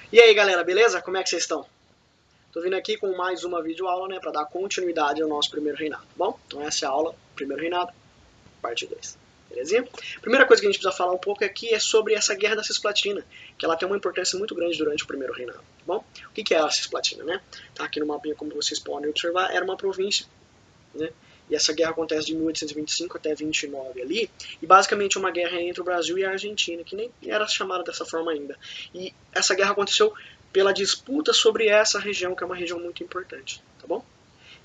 E aí galera, beleza? Como é que vocês estão? Tô vindo aqui com mais uma videoaula, né, para dar continuidade ao nosso primeiro reinado. Bom, então essa é a aula, primeiro reinado, parte 2. Belezinha? Primeira coisa que a gente precisa falar um pouco aqui é sobre essa guerra da Cisplatina, que ela tem uma importância muito grande durante o primeiro reinado. Bom, o que é a Cisplatina, né? Tá aqui no mapinha, como vocês podem observar, era uma província, né? E essa guerra acontece de 1825 até 29 ali, e basicamente uma guerra entre o Brasil e a Argentina, que nem era chamada dessa forma ainda. E essa guerra aconteceu pela disputa sobre essa região, que é uma região muito importante, tá bom?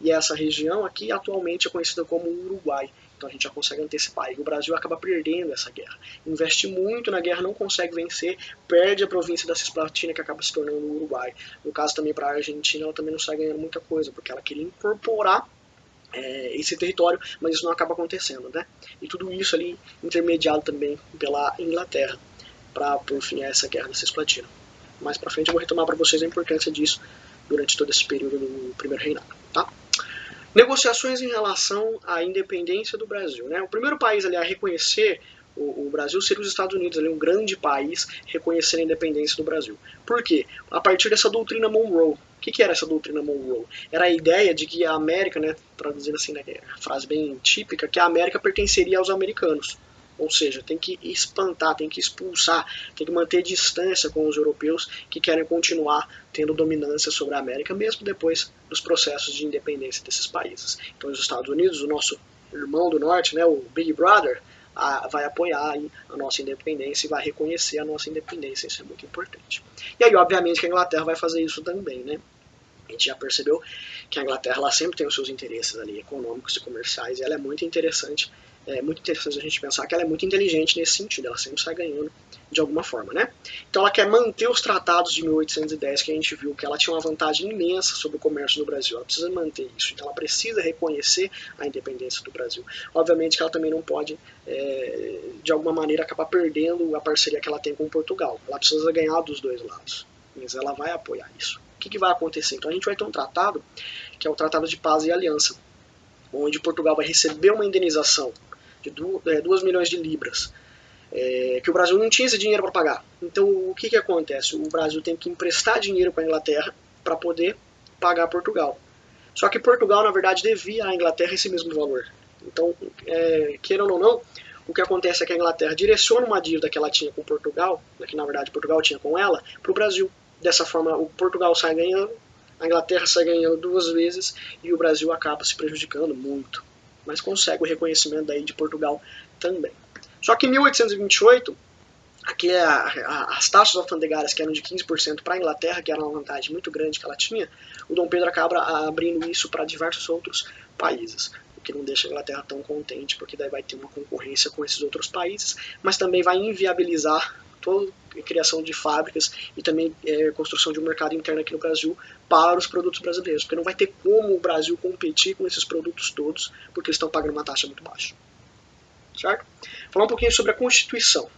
E essa região aqui atualmente é conhecida como Uruguai. Então a gente já consegue antecipar. E o Brasil acaba perdendo essa guerra. Investe muito na guerra, não consegue vencer, perde a província da Cisplatina, que acaba se tornando o Uruguai. No caso também para a Argentina, ela também não sai ganhando muita coisa, porque ela queria incorporar esse território, mas isso não acaba acontecendo, né? E tudo isso ali intermediado também pela Inglaterra, para por fim essa guerra da Cisplatina. Mais para frente eu vou retomar para vocês a importância disso durante todo esse período do primeiro reinado, tá? Negociações em relação à independência do Brasil, né? O primeiro país ali a reconhecer o Brasil seria os Estados Unidos, ali, um grande país reconhecendo a independência do Brasil. Por quê? A partir dessa doutrina Monroe. O que era essa doutrina Monroe? Era a ideia de que a América, né, traduzindo assim, né, frase bem típica, que a América pertenceria aos americanos. Ou seja, tem que espantar, tem que expulsar, tem que manter distância com os europeus que querem continuar tendo dominância sobre a América, mesmo depois dos processos de independência desses países. Então, os Estados Unidos, o nosso irmão do norte, né, o Big Brother, vai apoiar a nossa independência e vai reconhecer a nossa independência, isso é muito importante. E aí, obviamente, que a Inglaterra vai fazer isso também, né? A gente já percebeu que a Inglaterra ela sempre tem os seus interesses ali econômicos e comerciais e ela é muito interessante a gente pensar que ela é muito inteligente nesse sentido, ela sempre sai ganhando de alguma forma, né? Então ela quer manter os tratados de 1810 que a gente viu que ela tinha uma vantagem imensa sobre o comércio no Brasil, ela precisa manter isso, então ela precisa reconhecer a independência do Brasil. Obviamente que ela também não pode, de alguma maneira, acabar perdendo a parceria que ela tem com Portugal, ela precisa ganhar dos dois lados, mas ela vai apoiar isso. O que vai acontecer? Então a gente vai ter um tratado, que é o Tratado de Paz e Aliança, onde Portugal vai receber uma indenização de 2 milhões de libras, que o Brasil não tinha esse dinheiro para pagar. Então o que acontece? O Brasil tem que emprestar dinheiro para a Inglaterra para poder pagar Portugal. Só que Portugal, na verdade, devia à Inglaterra esse mesmo valor. Então, querendo ou não, o que acontece é que a Inglaterra direciona uma dívida que ela tinha com Portugal, que na verdade Portugal tinha com ela, para o Brasil. Dessa forma, o Portugal sai ganhando, a Inglaterra sai ganhando 2 vezes e o Brasil acaba se prejudicando muito. Mas consegue o reconhecimento daí de Portugal também. Só que em 1828, aqui as taxas alfandegárias que eram de 15% para a Inglaterra, que era uma vantagem muito grande que ela tinha, o Dom Pedro acaba abrindo isso para diversos outros países, o que não deixa a Inglaterra tão contente, porque daí vai ter uma concorrência com esses outros países, mas também vai inviabilizar toda a criação de fábricas e também construção de um mercado interno aqui no Brasil para os produtos brasileiros, porque não vai ter como o Brasil competir com esses produtos todos, porque eles estão pagando uma taxa muito baixa. Certo? Falar um pouquinho sobre a Constituição.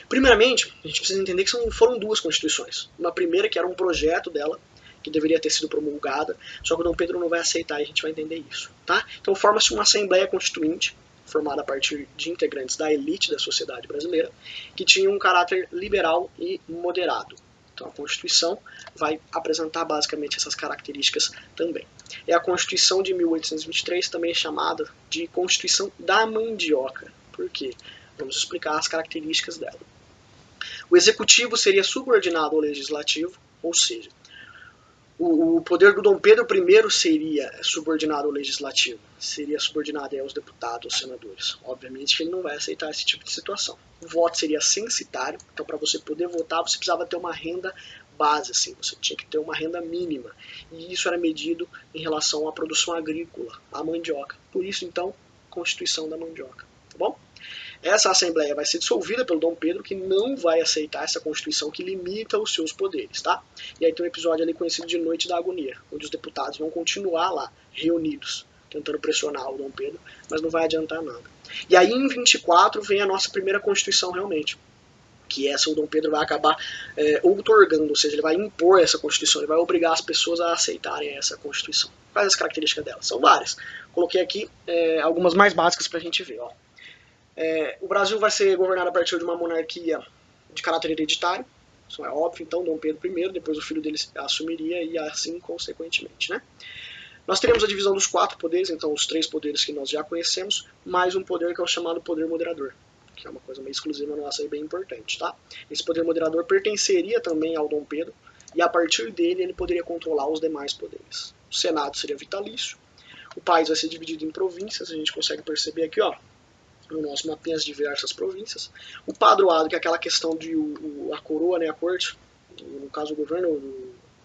Primeiramente, a gente precisa entender que foram 2 constituições. Uma primeira que era um projeto dela, que deveria ter sido promulgada, só que o Dom Pedro não vai aceitar e a gente vai entender isso. Tá? Então forma-se uma Assembleia Constituinte, formada a partir de integrantes da elite da sociedade brasileira, que tinha um caráter liberal e moderado. Então a Constituição vai apresentar basicamente essas características também. É a Constituição de 1823, também chamada de Constituição da Mandioca. Por quê? Vamos explicar as características dela. O executivo seria subordinado ao legislativo, ou seja, o poder do Dom Pedro I seria subordinado ao legislativo, seria subordinado aos deputados, aos senadores. Obviamente que ele não vai aceitar esse tipo de situação. O voto seria censitário, então para você poder votar você precisava ter uma renda base, assim, você tinha que ter uma renda mínima. E isso era medido em relação à produção agrícola, à mandioca. Por isso, então, Constituição da Mandioca. Tá bom? Essa Assembleia vai ser dissolvida pelo Dom Pedro, que não vai aceitar essa Constituição que limita os seus poderes, tá? E aí tem um episódio ali conhecido de Noite da Agonia, onde os deputados vão continuar lá, reunidos, tentando pressionar o Dom Pedro, mas não vai adiantar nada. E aí em 24 vem a nossa primeira Constituição realmente, que essa o Dom Pedro vai acabar outorgando, ou seja, ele vai impor essa Constituição, ele vai obrigar as pessoas a aceitarem essa Constituição. Quais as características dela? São várias. Coloquei aqui algumas mais básicas para a gente ver, ó. O Brasil vai ser governado a partir de uma monarquia de caráter hereditário, Isso é óbvio, então Dom Pedro I, depois o filho dele assumiria e assim consequentemente, né? Nós teremos a divisão dos 4 poderes, então os 3 poderes que nós já conhecemos, mais um poder que é o chamado poder moderador, que é uma coisa meio exclusiva nossa e bem importante, tá? Esse poder moderador pertenceria também ao Dom Pedro, e a partir dele ele poderia controlar os demais poderes. O Senado seria vitalício, o país vai ser dividido em províncias, a gente consegue perceber aqui, ó, no nosso mapinha as diversas províncias. O padroado, que é aquela questão de a coroa, né, a corte, no caso o governo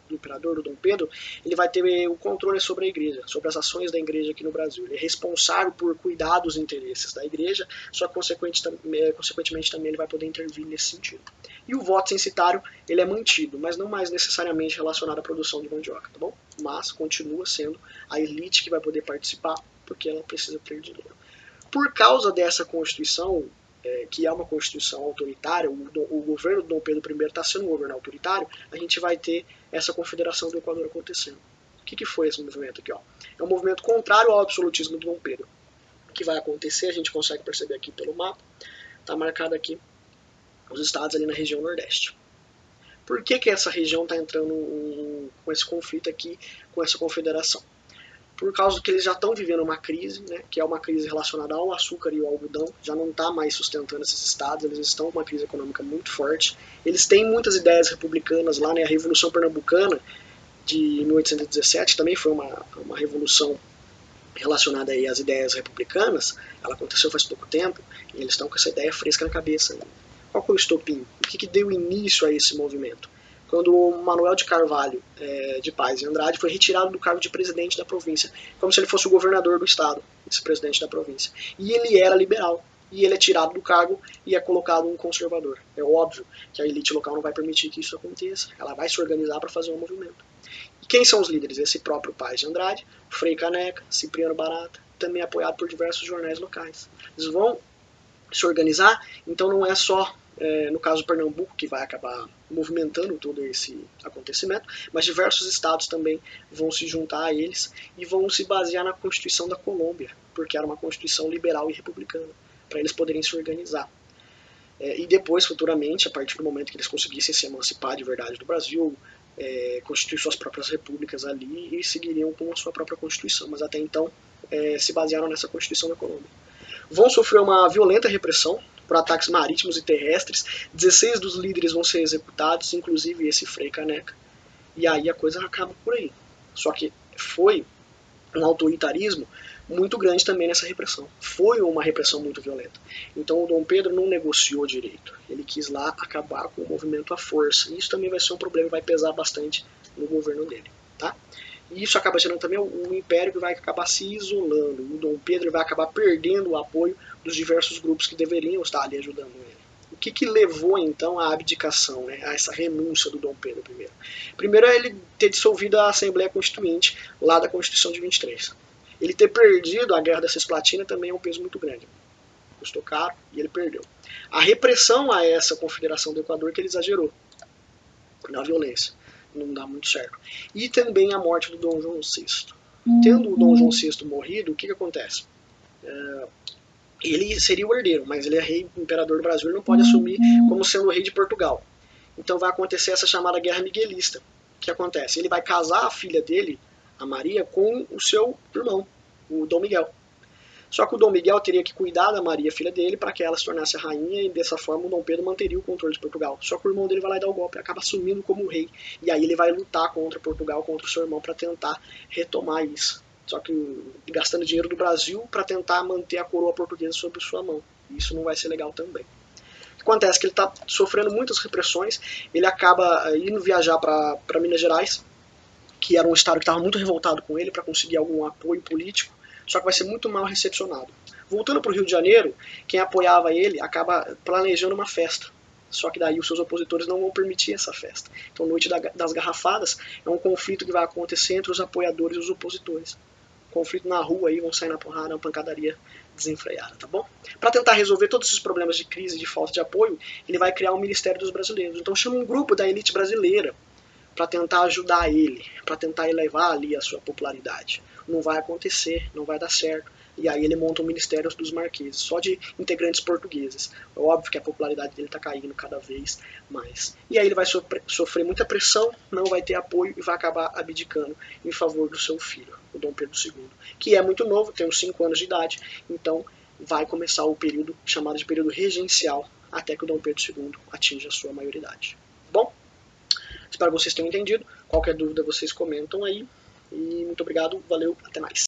do imperador, do Dom Pedro, ele vai ter o controle sobre a igreja, sobre as ações da igreja aqui no Brasil. Ele é responsável por cuidar dos interesses da igreja, só que consequentemente também ele vai poder intervir nesse sentido. E o voto censitário, ele é mantido, mas não mais necessariamente relacionado à produção de mandioca, tá bom? Mas continua sendo a elite que vai poder participar, porque ela precisa ter dinheiro. Por causa dessa Constituição, que é uma Constituição autoritária, o governo do Dom Pedro I está sendo um governo autoritário, a gente vai ter essa Confederação do Equador acontecendo. O que foi esse movimento aqui? Ó? É um movimento contrário ao absolutismo do Dom Pedro. O que vai acontecer, a gente consegue perceber aqui pelo mapa, está marcado aqui os estados ali na região Nordeste. Por que essa região está entrando com esse conflito aqui, com essa confederação? Por causa que eles já estão vivendo uma crise, né, que é uma crise relacionada ao açúcar e ao algodão, já não está mais sustentando esses estados, eles estão com uma crise econômica muito forte. Eles têm muitas ideias republicanas lá, né, a Revolução Pernambucana de 1817 também foi uma revolução relacionada aí às ideias republicanas, ela aconteceu faz pouco tempo, e eles estão com essa ideia fresca na cabeça ainda. Qual foi o estopim? O que deu início a esse movimento? Quando o Manuel de Carvalho de Paz e Andrade foi retirado do cargo de presidente da província, como se ele fosse o governador do estado, vice-presidente da província. E ele era liberal, e ele é tirado do cargo e é colocado um conservador. É óbvio que a elite local não vai permitir que isso aconteça, ela vai se organizar para fazer um movimento. E quem são os líderes? Esse próprio Paz de Andrade, Frei Caneca, Cipriano Barata, também apoiado por diversos jornais locais. Eles vão se organizar, então não é só no caso Pernambuco, que vai acabar movimentando todo esse acontecimento, mas diversos estados também vão se juntar a eles e vão se basear na Constituição da Colômbia, porque era uma Constituição liberal e republicana, para eles poderem se organizar. E depois, futuramente, a partir do momento que eles conseguissem se emancipar de verdade do Brasil, constituir suas próprias repúblicas ali e seguiriam com a sua própria Constituição, mas até então se basearam nessa Constituição da Colômbia. Vão sofrer uma violenta repressão por ataques marítimos e terrestres. 16 dos líderes vão ser executados, inclusive esse Frei Caneca. E aí a coisa acaba por aí. Só que foi um autoritarismo muito grande também nessa repressão. Foi uma repressão muito violenta. Então o Dom Pedro não negociou direito. Ele quis lá acabar com o movimento à força. E isso também vai ser um problema e vai pesar bastante no governo dele. Tá? E isso acaba gerando também um império que vai acabar se isolando. O Dom Pedro vai acabar perdendo o apoio dos diversos grupos que deveriam estar ali ajudando ele. O que levou então à abdicação, né, a essa renúncia do Dom Pedro I? Primeiro é ele ter dissolvido a Assembleia Constituinte lá da Constituição de 23. Ele ter perdido a Guerra da Cisplatina também é um peso muito grande. Custou caro e ele perdeu. A repressão a essa Confederação do Equador que ele exagerou na violência. Não dá muito certo. E também a morte do Dom João VI. Tendo o Dom João VI morrido, o que acontece? Ele seria o herdeiro, mas ele é rei, imperador do Brasil, ele não pode assumir como sendo o rei de Portugal. Então vai acontecer essa chamada Guerra Miguelista. O que acontece? Ele vai casar a filha dele, a Maria, com o seu irmão, o Dom Miguel. Só que o Dom Miguel teria que cuidar da Maria, filha dele, para que ela se tornasse a rainha, e dessa forma o Dom Pedro manteria o controle de Portugal. Só que o irmão dele vai lá e dar o golpe, acaba assumindo como rei. E aí ele vai lutar contra Portugal, contra o seu irmão, para tentar retomar isso. Só que gastando dinheiro do Brasil para tentar manter a coroa portuguesa sob sua mão. Isso não vai ser legal também. O que acontece é que ele está sofrendo muitas repressões, ele acaba indo viajar para Minas Gerais, que era um estado que estava muito revoltado com ele, para conseguir algum apoio político, só que vai ser muito mal recepcionado. Voltando para o Rio de Janeiro, quem apoiava ele acaba planejando uma festa. Só que daí os seus opositores não vão permitir essa festa. Então, Noite das Garrafadas é um conflito que vai acontecer entre os apoiadores e os opositores. Conflito na rua aí, vão sair na porrada, uma pancadaria desenfreada, tá bom? Para tentar resolver todos esses problemas de crise e de falta de apoio, ele vai criar um Ministério dos Brasileiros. Então chama um grupo da elite brasileira para tentar ajudar ele, para tentar elevar ali a sua popularidade. Não vai acontecer, não vai dar certo. E aí ele monta o Ministério dos Marqueses, só de integrantes portugueses. É óbvio que a popularidade dele está caindo cada vez mais. E aí ele vai sofrer muita pressão, não vai ter apoio e vai acabar abdicando em favor do seu filho, o Dom Pedro II, que é muito novo, tem uns 5 anos de idade, então vai começar o período chamado de período regencial, até que o Dom Pedro II atinja a sua maioridade. Bom, espero que vocês tenham entendido. Qualquer dúvida vocês comentam aí. E muito obrigado, valeu, até mais.